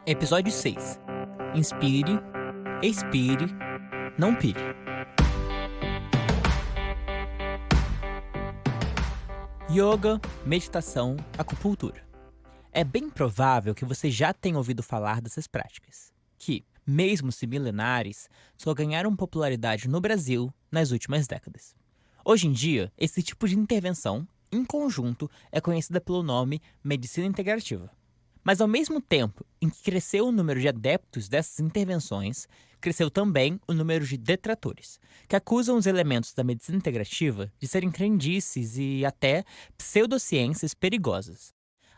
Episódio 6. Inspire, expire, não pire. Yoga, meditação, acupuntura. É bem provável que você já tenha ouvido falar dessas práticas, que, mesmo se milenares, só ganharam popularidade no Brasil nas últimas décadas. Hoje em dia, esse tipo de intervenção, em conjunto, é conhecida pelo nome medicina integrativa. Mas ao mesmo tempo em que cresceu o número de adeptos dessas intervenções, cresceu também o número de detratores, que acusam os elementos da medicina integrativa de serem crendices e até pseudociências perigosas.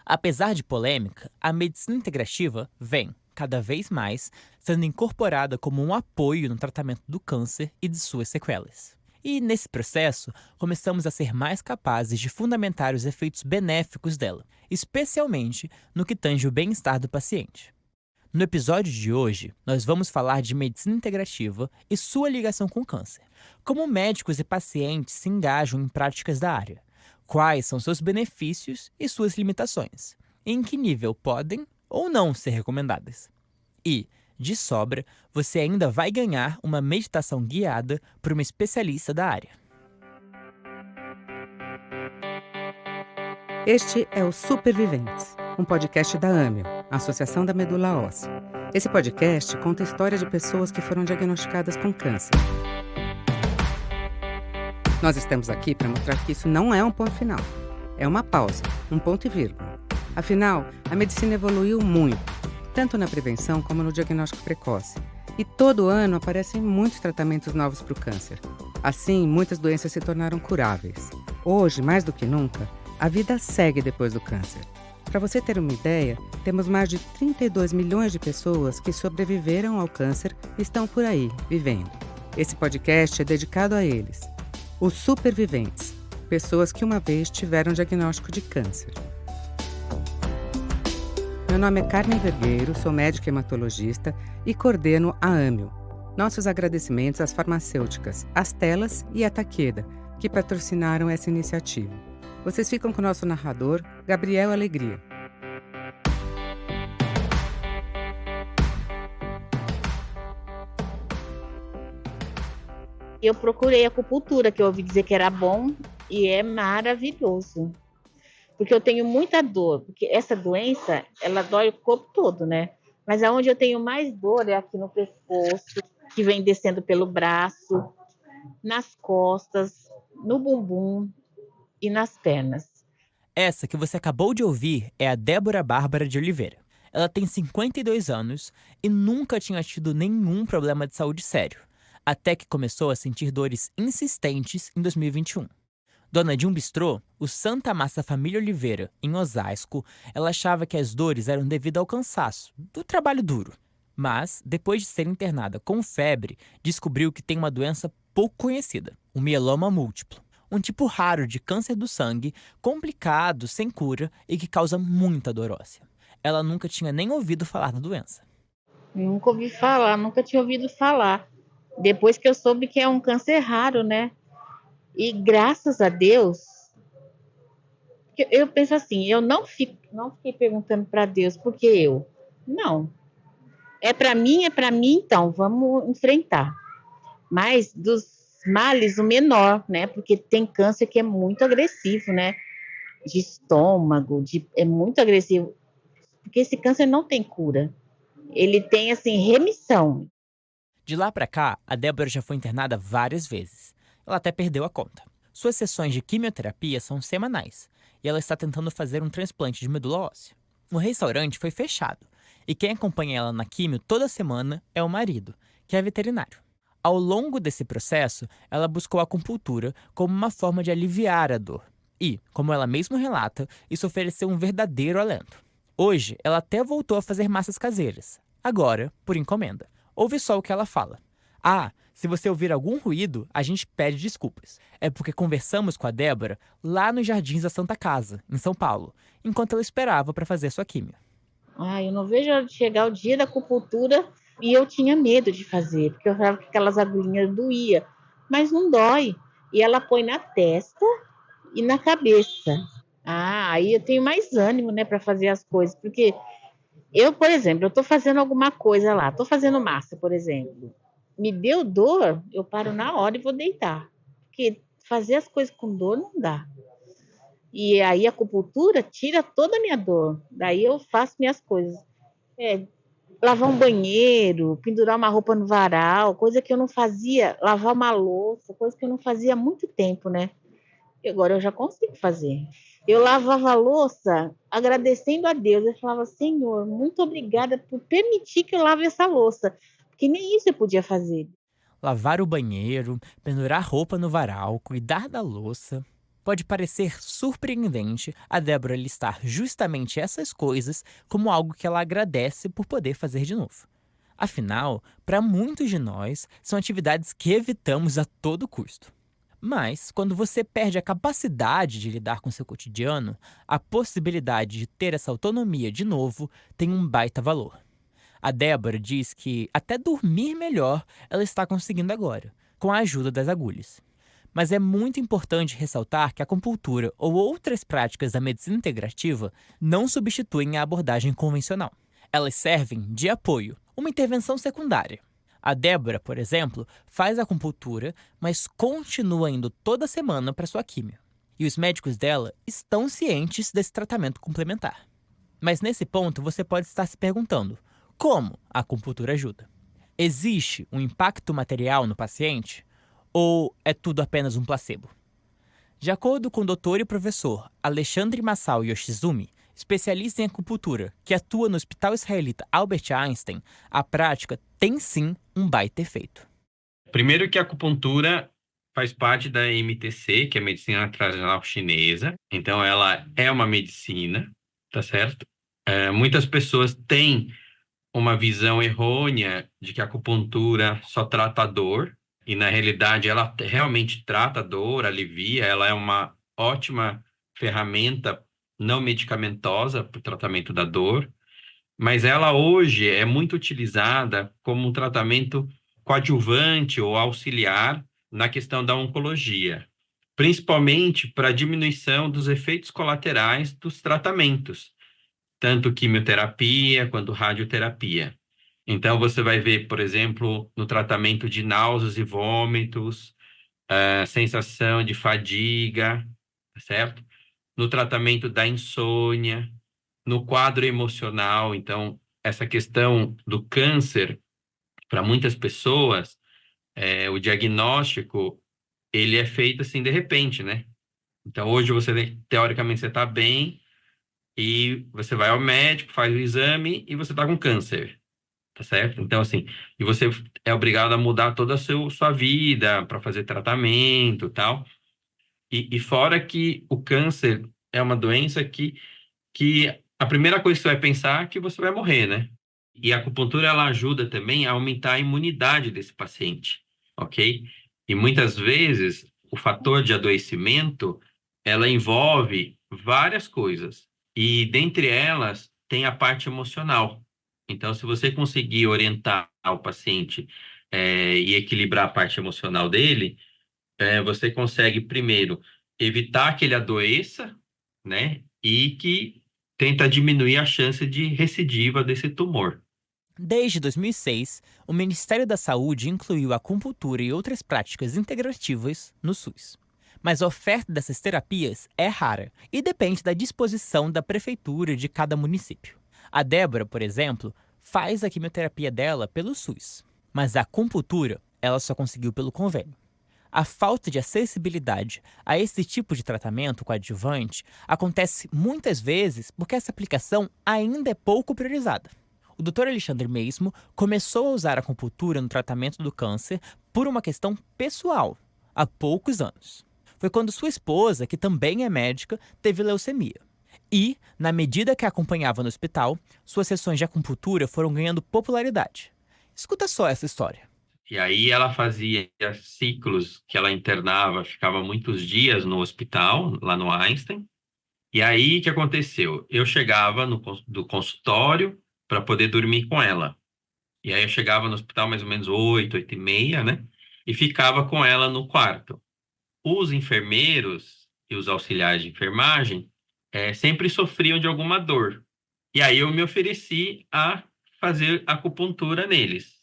Apesar de polêmica, a medicina integrativa vem, cada vez mais, sendo incorporada como um apoio no tratamento do câncer e de suas sequelas. E, nesse processo, começamos a ser mais capazes de fundamentar os efeitos benéficos dela, especialmente no que tange o bem-estar do paciente. No episódio de hoje, nós vamos falar de medicina integrativa e sua ligação com o câncer, como médicos e pacientes se engajam em práticas da área, quais são seus benefícios e suas limitações, e em que nível podem ou não ser recomendadas. E, de sobra, você ainda vai ganhar uma meditação guiada por uma especialista da área. Este é o Superviventes, um podcast da AMEO, Associação da Medula Óssea. Esse podcast conta a história de pessoas que foram diagnosticadas com câncer. Nós estamos aqui para mostrar que isso não é um ponto final. É uma pausa, um ponto e vírgula. Afinal, a medicina evoluiu muito, tanto na prevenção como no diagnóstico precoce. E todo ano aparecem muitos tratamentos novos para o câncer. Assim, muitas doenças se tornaram curáveis. Hoje, mais do que nunca, a vida segue depois do câncer. Para você ter uma ideia, temos mais de 32 milhões de pessoas que sobreviveram ao câncer e estão por aí, vivendo. Esse podcast é dedicado a eles. Os superviventes, pessoas que uma vez tiveram diagnóstico de câncer. Meu nome é Carmen Vergueiro, sou médica hematologista e coordeno a AMEO. Nossos agradecimentos às farmacêuticas Astellas e a Takeda, que patrocinaram essa iniciativa. Vocês ficam com o nosso narrador, Gabriel Alegria. Eu procurei acupuntura, que eu ouvi dizer que era bom e é maravilhoso. Porque eu tenho muita dor, porque essa doença, ela dói o corpo todo, né? Mas aonde eu tenho mais dor é aqui no pescoço, que vem descendo pelo braço, nas costas, no bumbum e nas pernas. Essa que você acabou de ouvir é a Débora Bárbara de Oliveira. Ela tem 52 anos e nunca tinha tido nenhum problema de saúde sério, até que começou a sentir dores insistentes em 2021. Dona de um bistrô, o Santa Massa Família Oliveira, em Osasco, ela achava que as dores eram devido ao cansaço, do trabalho duro. Mas, depois de ser internada com febre, descobriu que tem uma doença pouco conhecida, o mieloma múltiplo. Um tipo raro de câncer do sangue, complicado, sem cura e que causa muita dor óssea. Ela nunca tinha nem ouvido falar da doença. Nunca ouvi falar, nunca tinha ouvido falar. Depois que eu soube que é um câncer raro, né? E graças a Deus, eu penso assim, eu não fiquei perguntando para Deus, por que eu? Não. É para mim, então, vamos enfrentar. Mas dos males, o menor, né? Porque tem câncer que é muito agressivo, né? De estômago, é muito agressivo. Porque esse câncer não tem cura. Ele tem, assim, remissão. De lá pra cá, a Débora já foi internada várias vezes. Ela até perdeu a conta. Suas sessões de quimioterapia são semanais, e ela está tentando fazer um transplante de medula óssea. O restaurante foi fechado, e quem acompanha ela na quimio toda semana é o marido, que é veterinário. Ao longo desse processo, ela buscou a acupuntura como uma forma de aliviar a dor. E, como ela mesma relata, isso ofereceu um verdadeiro alento. Hoje, ela até voltou a fazer massas caseiras, agora por encomenda. Ouve só o que ela fala. Ah, se você ouvir algum ruído, a gente pede desculpas. É porque conversamos com a Débora lá nos Jardins da Santa Casa, em São Paulo, enquanto ela esperava para fazer sua quimio. Eu não vejo a hora de chegar o dia da acupuntura e eu tinha medo de fazer, porque eu achava que aquelas agulhinhas doía, mas não dói. E ela põe na testa e na cabeça. Aí eu tenho mais ânimo, né, para fazer as coisas, porque Eu, por exemplo, eu tô fazendo alguma coisa lá, tô fazendo massa, por exemplo. Me deu dor, eu paro na hora e vou deitar. Porque fazer as coisas com dor não dá. E aí a acupuntura tira toda a minha dor. Daí eu faço minhas coisas. É, lavar um banheiro, pendurar uma roupa no varal, coisa que eu não fazia, lavar uma louça, coisa que eu não fazia há muito tempo, né? E agora eu já consigo fazer. Eu lavava a louça agradecendo a Deus. Eu falava, Senhor, muito obrigada por permitir que eu lave essa louça. Porque nem isso eu podia fazer. Lavar o banheiro, pendurar roupa no varal, cuidar da louça. Pode parecer surpreendente a Débora listar justamente essas coisas como algo que ela agradece por poder fazer de novo. Afinal, para muitos de nós, são atividades que evitamos a todo custo. Mas, quando você perde a capacidade de lidar com seu cotidiano, a possibilidade de ter essa autonomia de novo tem um baita valor. A Débora diz que até dormir melhor ela está conseguindo agora, com a ajuda das agulhas. Mas é muito importante ressaltar que a acupuntura ou outras práticas da medicina integrativa não substituem a abordagem convencional. Elas servem de apoio, uma intervenção secundária. A Débora, por exemplo, faz acupuntura, mas continua indo toda semana para sua químio. E os médicos dela estão cientes desse tratamento complementar. Mas nesse ponto você pode estar se perguntando: como a acupuntura ajuda? Existe um impacto material no paciente? Ou é tudo apenas um placebo? De acordo com o doutor e professor Alexandre Masao Yoshizumi, especialista em acupuntura, que atua no Hospital Israelita Albert Einstein, a prática tem sim um baita efeito. Primeiro que a acupuntura faz parte da MTC, que é a medicina tradicional chinesa. Então, ela é uma medicina, tá certo? Muitas pessoas têm uma visão errônea de que a acupuntura só trata a dor, e na realidade ela realmente trata a dor, alivia, ela é uma ótima ferramenta não medicamentosa para o tratamento da dor, mas ela hoje é muito utilizada como um tratamento coadjuvante ou auxiliar na questão da oncologia, principalmente para a diminuição dos efeitos colaterais dos tratamentos, tanto quimioterapia quanto radioterapia. Então, você vai ver, por exemplo, no tratamento de náuseas e vômitos, a sensação de fadiga, certo? No tratamento da insônia, no quadro emocional. Então, essa questão do câncer, para muitas pessoas, o diagnóstico, ele é feito assim de repente, né? Então, hoje teoricamente, você está bem e você vai ao médico, faz o exame e você está com câncer. Tá certo? Então, assim, e você é obrigado a mudar toda a sua vida para fazer tratamento e tal. E fora que o câncer é uma doença que a primeira coisa que você vai pensar é que você vai morrer, né? E a acupuntura, ela ajuda também a aumentar a imunidade desse paciente, ok? E muitas vezes, o fator de adoecimento, ela envolve várias coisas. E dentre elas, tem a parte emocional. Então, se você conseguir orientar o paciente, e equilibrar a parte emocional dele, você consegue, primeiro, evitar que ele adoeça, né? E que tenta diminuir a chance de recidiva desse tumor. Desde 2006, o Ministério da Saúde incluiu a acupuntura e outras práticas integrativas no SUS. Mas a oferta dessas terapias é rara e depende da disposição da prefeitura de cada município. A Débora, por exemplo, faz a quimioterapia dela pelo SUS, mas a acupuntura ela só conseguiu pelo convênio. A falta de acessibilidade a esse tipo de tratamento coadjuvante acontece muitas vezes porque essa aplicação ainda é pouco priorizada. O Dr. Alexandre mesmo começou a usar a acupuntura no tratamento do câncer por uma questão pessoal, há poucos anos. Foi quando sua esposa, que também é médica, teve leucemia. E, na medida que a acompanhava no hospital, suas sessões de acupuntura foram ganhando popularidade. Escuta só essa história. E aí ela fazia ciclos que ela internava, ficava muitos dias no hospital, lá no Einstein. E aí, o que aconteceu? Eu chegava do consultório para poder dormir com ela. E aí eu chegava no hospital mais ou menos 8h, 8h30, né? E ficava com ela no quarto. Os enfermeiros e os auxiliares de enfermagem sempre sofriam de alguma dor. E aí eu me ofereci a fazer acupuntura neles.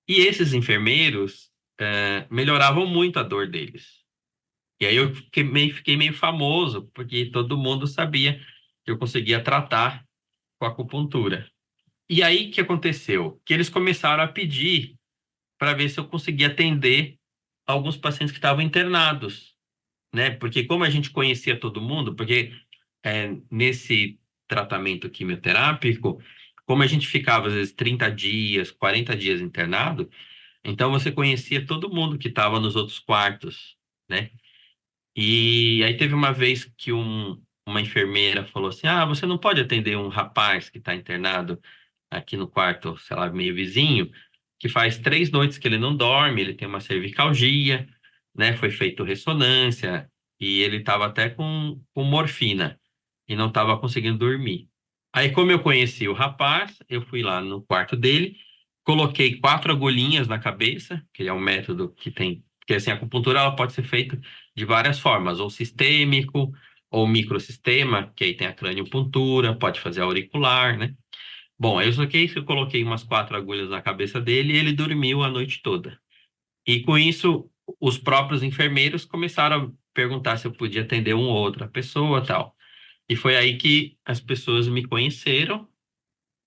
E esses enfermeiros melhoravam muito a dor deles. E aí eu fiquei meio famoso, porque todo mundo sabia que eu conseguia tratar com acupuntura. E aí o que aconteceu? Que eles começaram a pedir para ver se eu conseguia atender alguns pacientes que estavam internados, né? Porque como a gente conhecia todo mundo, porque nesse tratamento quimioterápico, como a gente ficava às vezes 30 dias, 40 dias internado, então você conhecia todo mundo que estava nos outros quartos, né? E aí teve uma vez que uma enfermeira falou assim: Ah, você não pode atender um rapaz que está internado aqui no quarto, sei lá, meio vizinho, que faz 3 noites que ele não dorme, ele tem uma cervicalgia, né? Foi feito ressonância e ele estava até com morfina e não estava conseguindo dormir. Aí, como eu conheci o rapaz, eu fui lá no quarto dele, coloquei 4 agulhinhas na cabeça, que é um método que tem, porque assim, a acupuntura ela pode ser feita de várias formas, ou sistêmico, ou microsistema, que aí tem a craniopuntura, pode fazer auricular, né? Bom, aí eu coloquei umas 4 agulhas na cabeça dele e ele dormiu a noite toda. E com isso, os próprios enfermeiros começaram a perguntar se eu podia atender uma ou outra pessoa, tal. E foi aí que as pessoas me conheceram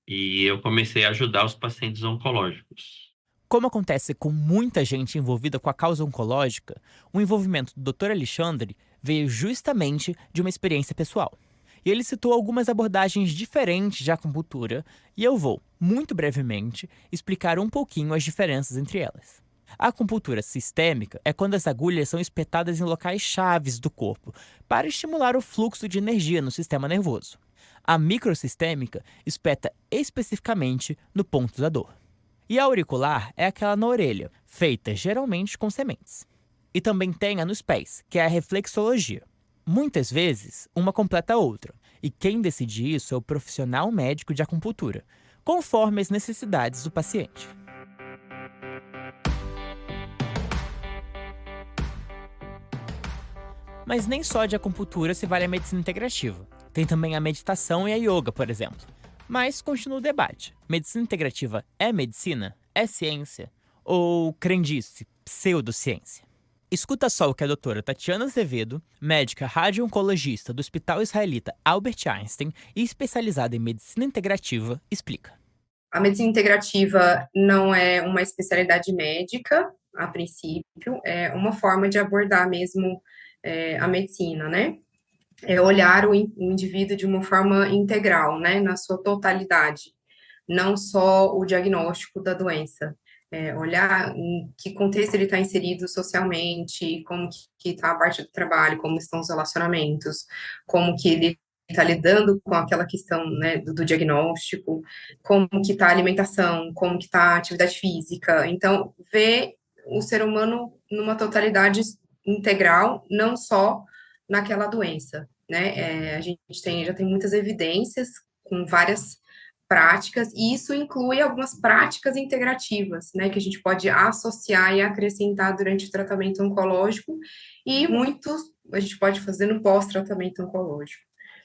e eu comecei a ajudar os pacientes oncológicos. Como acontece com muita gente envolvida com a causa oncológica, o envolvimento do Dr. Alexandre veio justamente de uma experiência pessoal. E ele citou algumas abordagens diferentes de acupuntura, e eu vou, muito brevemente, explicar um pouquinho as diferenças entre elas. A acupuntura sistêmica é quando as agulhas são espetadas em locais chaves do corpo para estimular o fluxo de energia no sistema nervoso. A microsistêmica espeta especificamente no ponto da dor. E a auricular é aquela na orelha, feita geralmente com sementes. E também tem a nos pés, que é a reflexologia. Muitas vezes, uma completa a outra, e quem decide isso é o profissional médico de acupuntura, conforme as necessidades do paciente. Mas nem só de acupuntura se vale a medicina integrativa. Tem também a meditação e a yoga, por exemplo. Mas continua o debate. Medicina integrativa é medicina? É ciência? Ou crendice, pseudociência? Escuta só o que a doutora Tatiana Azevedo, médica radio-oncologista do Hospital Israelita Albert Einstein e especializada em medicina integrativa, explica. A medicina integrativa não é uma especialidade médica, a princípio, é uma forma de abordar mesmo a medicina, né? É olhar o indivíduo de uma forma integral, né, na sua totalidade, não só o diagnóstico da doença. Olhar em que contexto ele está inserido socialmente, como que está a parte do trabalho, como estão os relacionamentos, como que ele está lidando com aquela questão, né, do diagnóstico, como que está a alimentação, como que está a atividade física. Então, ver o ser humano numa totalidade integral, não só naquela doença, né? A gente já tem muitas evidências com várias práticas, e isso inclui algumas práticas integrativas, né, que a gente pode associar e acrescentar durante o tratamento oncológico, e muitos a gente pode fazer no pós-tratamento oncológico.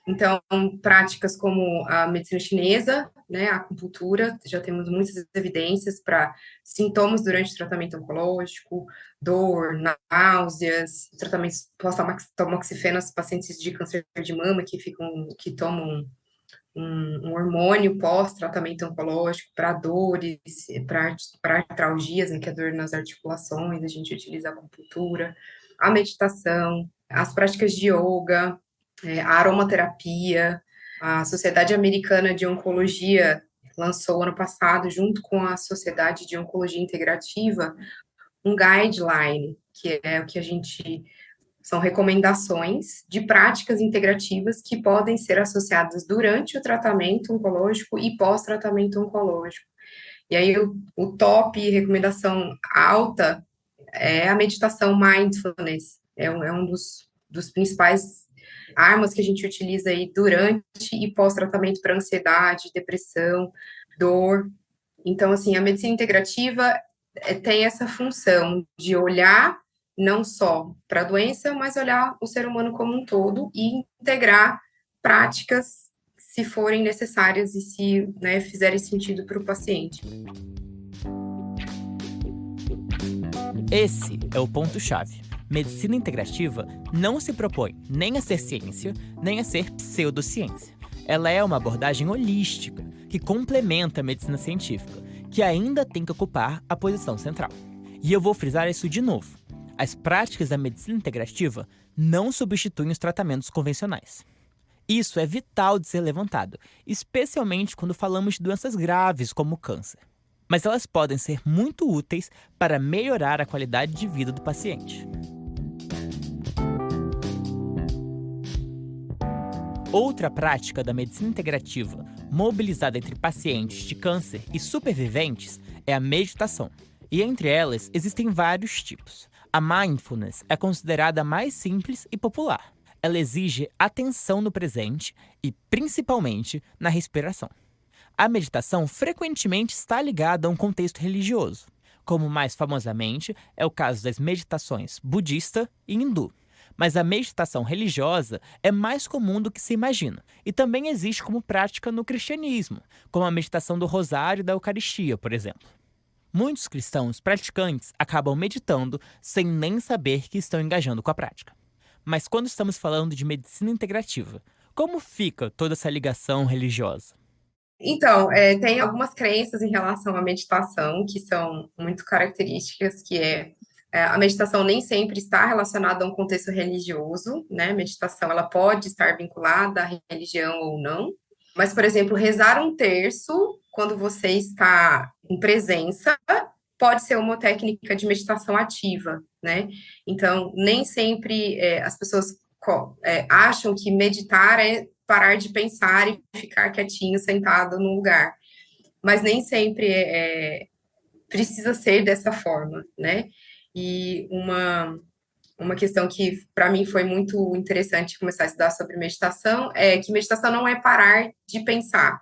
Então, práticas como a medicina chinesa, né, a acupuntura, já temos muitas evidências para sintomas durante o tratamento oncológico, dor, náuseas, tratamentos pós-tamoxifeno nos pacientes de câncer de mama que tomam um hormônio pós-tratamento oncológico para dores, para artralgias, né, que é dor nas articulações, a gente utiliza a acupuntura, a meditação, as práticas de yoga, a aromaterapia. A Sociedade Americana de Oncologia lançou ano passado, junto com a Sociedade de Oncologia Integrativa, um guideline, que é o que são recomendações de práticas integrativas que podem ser associadas durante o tratamento oncológico e pós-tratamento oncológico. E aí, o top, recomendação alta, é a meditação mindfulness. É um dos principais armas que a gente utiliza aí durante e pós-tratamento para ansiedade, depressão, dor. Então, assim, a medicina integrativa tem essa função de olhar não só para a doença, mas olhar o ser humano como um todo e integrar práticas se forem necessárias e se, né, fizerem sentido para o paciente. Esse é o ponto-chave. Medicina integrativa não se propõe nem a ser ciência, nem a ser pseudociência. Ela é uma abordagem holística, que complementa a medicina científica, que ainda tem que ocupar a posição central. E eu vou frisar isso de novo. As práticas da medicina integrativa não substituem os tratamentos convencionais. Isso é vital de ser levantado, especialmente quando falamos de doenças graves como o câncer. Mas elas podem ser muito úteis para melhorar a qualidade de vida do paciente. Outra prática da medicina integrativa, mobilizada entre pacientes de câncer e superviventes, é a meditação. E entre elas, existem vários tipos. A mindfulness é considerada a mais simples e popular. Ela exige atenção no presente e, principalmente, na respiração. A meditação frequentemente está ligada a um contexto religioso, como mais famosamente é o caso das meditações budista e hindu. Mas a meditação religiosa é mais comum do que se imagina e também existe como prática no cristianismo, como a meditação do rosário e da Eucaristia, por exemplo. Muitos cristãos praticantes acabam meditando sem nem saber que estão engajando com a prática. Mas quando estamos falando de medicina integrativa, como fica toda essa ligação religiosa? Então, tem algumas crenças em relação à meditação que são muito características, que a meditação nem sempre está relacionada a um contexto religioso, né? A meditação, ela pode estar vinculada à religião ou não. Mas, por exemplo, rezar um terço, quando você está em presença, pode ser uma técnica de meditação ativa, né? Então, nem sempre as pessoas acham que meditar é parar de pensar e ficar quietinho, sentado no lugar. Mas nem sempre precisa ser dessa forma, né? E uma questão que, para mim, foi muito interessante começar a estudar sobre meditação é que meditação não é parar de pensar,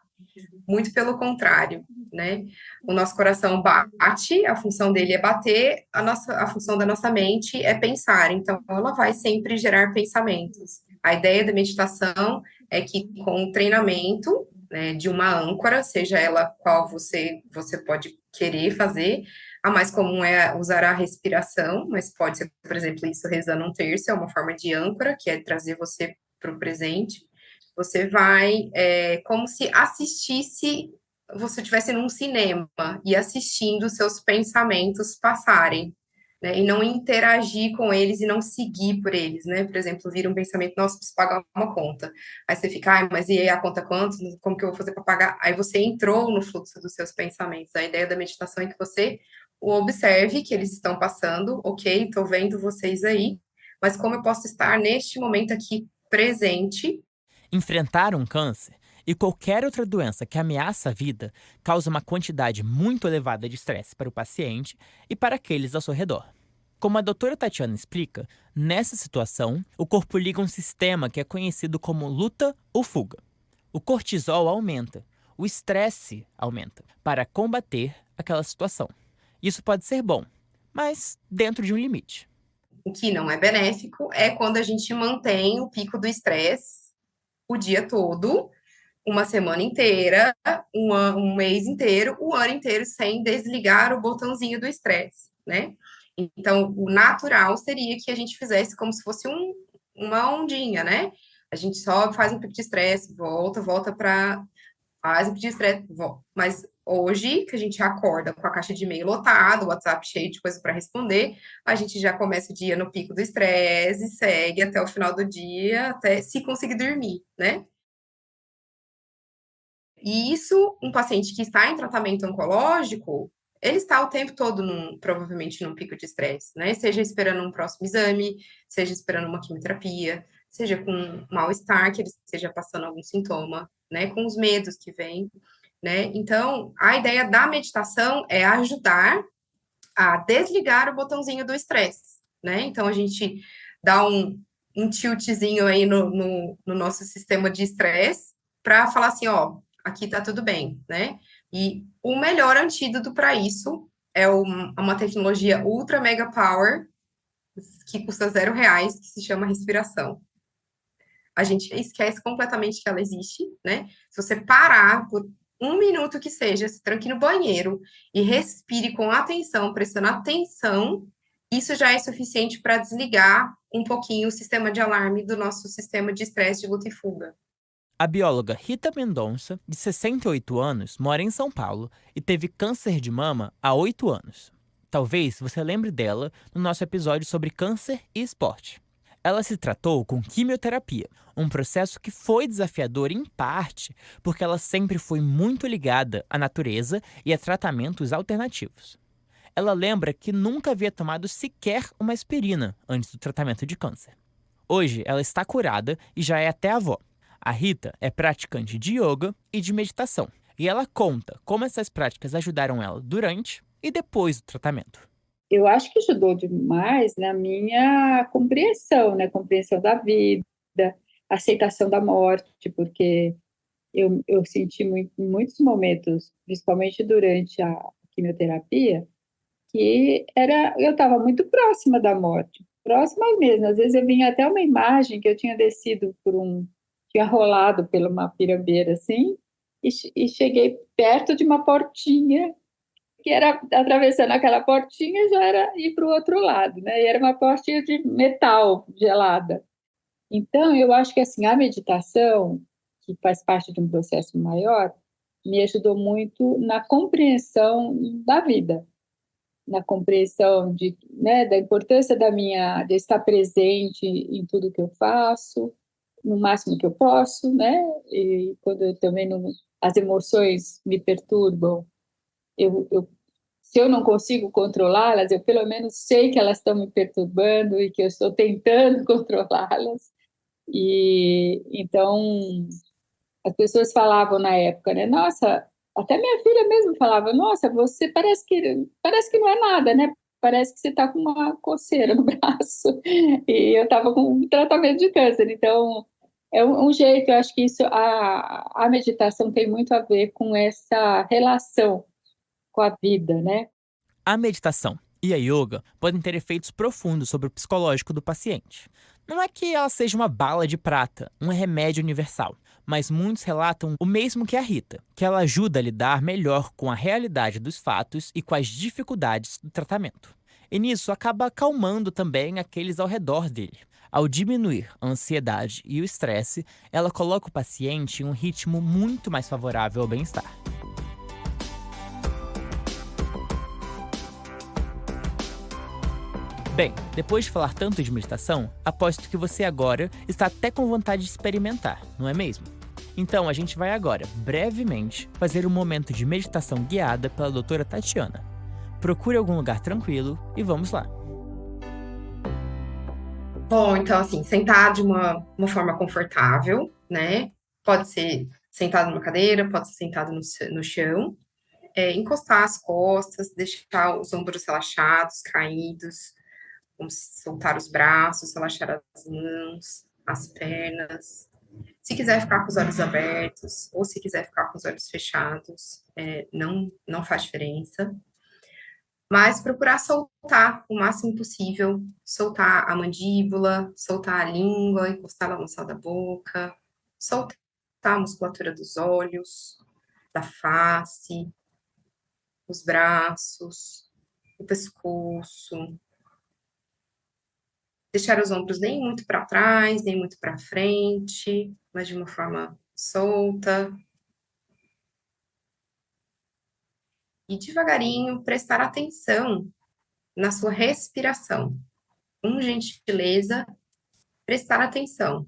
muito pelo contrário, né? O nosso coração bate, a função dele é bater, a função da nossa mente é pensar, então ela vai sempre gerar pensamentos. A ideia da meditação é que com o treinamento, né, de uma âncora, seja ela qual você pode querer fazer, a mais comum é usar a respiração, mas pode ser, por exemplo, isso rezando um terço, é uma forma de âncora, que é trazer você para o presente. Você vai, como se você estivesse num cinema e assistindo seus pensamentos passarem, né, e não interagir com eles e não seguir por eles, né? Por exemplo, vira um pensamento, nossa, preciso pagar uma conta. Aí você fica, mas e aí a conta quanto? Como que eu vou fazer para pagar? Aí você entrou no fluxo dos seus pensamentos. A ideia da meditação é que você o observe, que eles estão passando, ok, estou vendo vocês aí, mas como eu posso estar neste momento aqui presente? Enfrentar um câncer e qualquer outra doença que ameaça a vida causa uma quantidade muito elevada de estresse para o paciente e para aqueles ao seu redor. Como a doutora Tatiana explica, nessa situação, o corpo liga um sistema que é conhecido como luta ou fuga. O cortisol aumenta, o estresse aumenta, para combater aquela situação. Isso pode ser bom, mas dentro de um limite. O que não é benéfico é quando a gente mantém o pico do estresse o dia todo, uma semana inteira, um mês inteiro, o ano inteiro, sem desligar o botãozinho do estresse, né? Então, o natural seria que a gente fizesse como se fosse uma ondinha, né? A gente sobe, faz um pico de estresse, volta para... faz um pico de estresse, volta. Mas hoje, que a gente acorda com a caixa de e-mail lotada, o WhatsApp cheio de coisa para responder, a gente já começa o dia no pico do estresse, segue até o final do dia, até se conseguir dormir, né? E isso, um paciente que está em tratamento oncológico, ele está o tempo todo, provavelmente, num pico de estresse, né? Seja esperando um próximo exame, seja esperando uma quimioterapia, seja com mal-estar, que ele esteja passando algum sintoma, né? Com os medos que vêm, né? Então, a ideia da meditação é ajudar a desligar o botãozinho do estresse, né? Então, a gente dá um tiltzinho aí no nosso sistema de estresse para falar assim, ó, aqui tá tudo bem, né? E o melhor antídoto para isso é uma tecnologia ultra mega power que custa R$0, que se chama respiração. a gente esquece completamente que ela existe, né? Se você parar por 1 minuto que seja, se tranque no banheiro e respire com atenção, prestando atenção, isso já é suficiente para desligar um pouquinho o sistema de alarme do nosso sistema de estresse, de luta e fuga. A bióloga Rita Mendonça, de 68 anos, mora em São Paulo e teve câncer de mama há 8 anos. Talvez você lembre dela no nosso episódio sobre câncer e esporte. Ela se tratou com quimioterapia, um processo que foi desafiador em parte porque ela sempre foi muito ligada à natureza e a tratamentos alternativos. Ela lembra que nunca havia tomado sequer uma aspirina antes do tratamento de câncer. Hoje, ela está curada e já é até avó. A Rita é praticante de yoga e de meditação, e ela conta como essas práticas ajudaram ela durante e depois do tratamento. Eu acho que ajudou demais na minha compreensão, né? Compreensão da vida, aceitação da morte, porque eu senti em muitos momentos, principalmente durante a quimioterapia, que eu estava muito próxima da morte, próxima mesmo. Às vezes eu vinha até uma imagem que eu tinha descido tinha rolado por uma pirambeira assim, e cheguei perto de uma portinha, que era, atravessando aquela portinha, já era ir para o outro lado, né? E era uma portinha de metal gelada. Então, eu acho que assim, a meditação, que faz parte de um processo maior, me ajudou muito na compreensão da vida, na compreensão né, da importância de estar presente em tudo que eu faço, no máximo que eu posso, né? E quando eu também as emoções me perturbam, se eu não consigo controlá-las, eu pelo menos sei que elas estão me perturbando e que eu estou tentando controlá-las. E então as pessoas falavam na época, né? Nossa, até minha filha mesmo falava, nossa, você parece que não é nada, né? Parece que você está com uma coceira no braço. E eu estava com um tratamento de câncer. Então, é um jeito, eu acho que a meditação tem muito a ver com essa relação com a vida, né? A meditação e a yoga podem ter efeitos profundos sobre o psicológico do paciente. Não é que ela seja uma bala de prata, um remédio universal, mas muitos relatam o mesmo que a Rita, que ela ajuda a lidar melhor com a realidade dos fatos e com as dificuldades do tratamento. E nisso acaba acalmando também aqueles ao redor dele. Ao diminuir a ansiedade e o estresse, ela coloca o paciente em um ritmo muito mais favorável ao bem-estar. Bem, depois de falar tanto de meditação, aposto que você agora está até com vontade de experimentar, não é mesmo? Então a gente vai agora, brevemente, fazer um momento de meditação guiada pela doutora Tatiana. Procure algum lugar tranquilo e vamos lá. Bom, então assim, sentar de uma forma confortável, né? Pode ser sentado numa cadeira, pode ser sentado no chão. Encostar as costas, deixar os ombros relaxados, caídos. Vamos soltar os braços, relaxar as mãos, as pernas. Se quiser ficar com os olhos abertos, ou se quiser ficar com os olhos fechados, não faz diferença. Mas procurar soltar o máximo possível, soltar a mandíbula, soltar a língua, encostar ela no céu da boca, soltar a musculatura dos olhos, da face, os braços, o pescoço. Deixar os ombros nem muito para trás, nem muito para frente, mas de uma forma solta. E devagarinho prestar atenção na sua respiração. Com gentileza, prestar atenção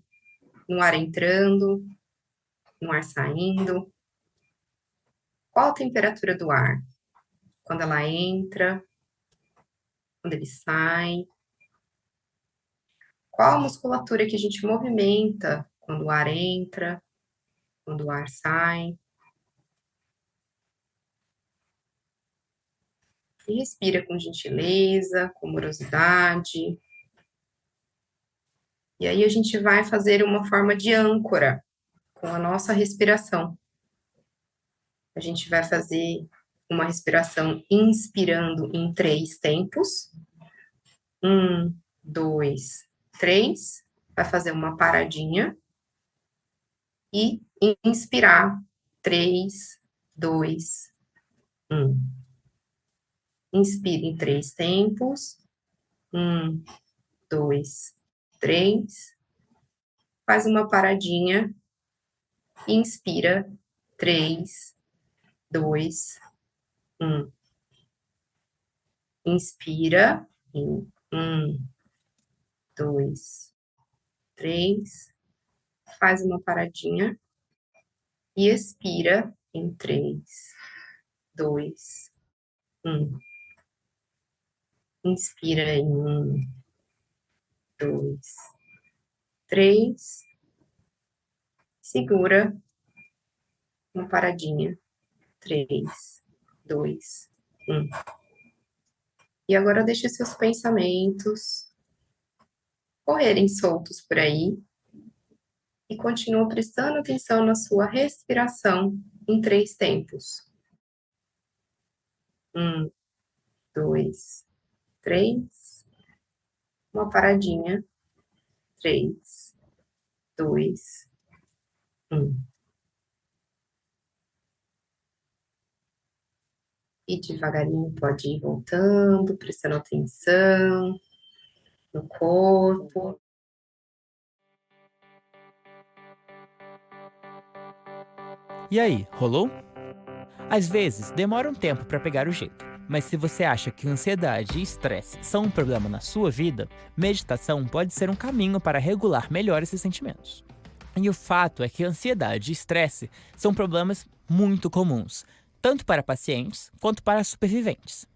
no ar entrando, no ar saindo. Qual a temperatura do ar? Quando ela entra, quando ele sai. Qual a musculatura que a gente movimenta quando o ar entra, quando o ar sai? E respira com gentileza, com amorosidade. E aí a gente vai fazer uma forma de âncora com a nossa respiração. A gente vai fazer uma respiração inspirando em 3 tempos. 1, 2, 3. Vai fazer uma paradinha e inspirar. 3, 2, 1. Inspire em 3 tempos. 1, 2, 3. Faz uma paradinha. Inspira. 3, 2, 1. Inspira em 1, 2, 3. Faz uma paradinha. E expira em 3, 2, 1. Inspira em 1, 2, 3. Segura. Uma paradinha. 3, 2, 1. E agora deixe seus pensamentos correrem soltos por aí. E continua prestando atenção na sua respiração em 3 tempos. 1, 2, 3. Uma paradinha. 3, 2, 1. E devagarinho pode ir voltando, prestando atenção no corpo. E aí, rolou? Às vezes, demora um tempo para pegar o jeito, mas se você acha que ansiedade e estresse são um problema na sua vida, meditação pode ser um caminho para regular melhor esses sentimentos. E o fato é que ansiedade e estresse são problemas muito comuns, tanto para pacientes quanto para superviventes.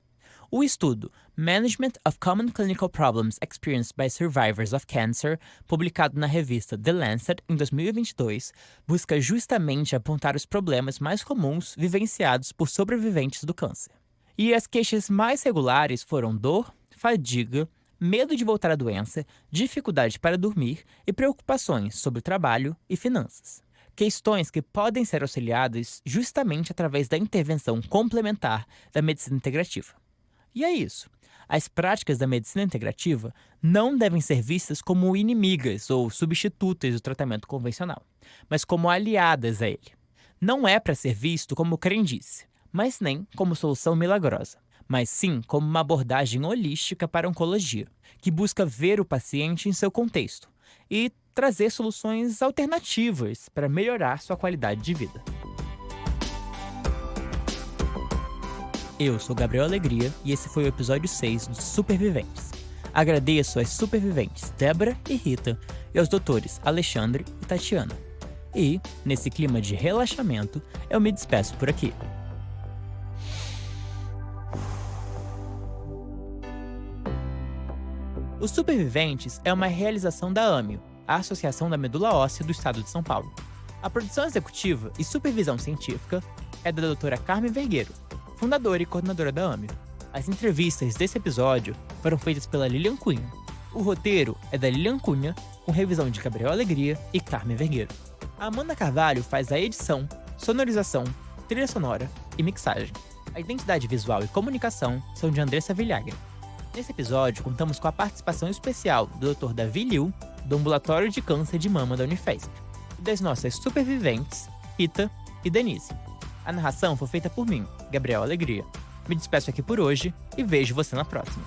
O estudo Management of Common Clinical Problems Experienced by Survivors of Cancer, publicado na revista The Lancet em 2022, busca justamente apontar os problemas mais comuns vivenciados por sobreviventes do câncer. E as queixas mais regulares foram dor, fadiga, medo de voltar à doença, dificuldade para dormir e preocupações sobre trabalho e finanças. Questões que podem ser auxiliadas justamente através da intervenção complementar da medicina integrativa. E é isso. As práticas da medicina integrativa não devem ser vistas como inimigas ou substitutas do tratamento convencional, mas como aliadas a ele. Não é para ser visto como crendice, mas nem como solução milagrosa, mas sim como uma abordagem holística para a oncologia, que busca ver o paciente em seu contexto e trazer soluções alternativas para melhorar sua qualidade de vida. Eu sou Gabriel Alegria e esse foi o episódio 6 dos Superviventes. Agradeço às superviventes Débora e Rita e aos doutores Alexandre e Tatiana. E, nesse clima de relaxamento, eu me despeço por aqui. Os Superviventes é uma realização da AMIO, a Associação da Medula Óssea do Estado de São Paulo. A produção executiva e supervisão científica é da doutora Carmen Vergueiro, fundadora e coordenadora da AMIO. As entrevistas desse episódio foram feitas pela Lilian Cunha. O roteiro é da Lilian Cunha, com revisão de Gabriel Alegria e Carmen Vergueiro. A Amanda Carvalho faz a edição, sonorização, trilha sonora e mixagem. A identidade visual e comunicação são de Andressa Villagra. Nesse episódio, contamos com a participação especial do Dr. Davi Liu, do Ambulatório de Câncer de Mama da Unifesp, e das nossas superviventes, Rita e Denise. A narração foi feita por mim, Gabriel Alegria. Me despeço aqui por hoje e vejo você na próxima.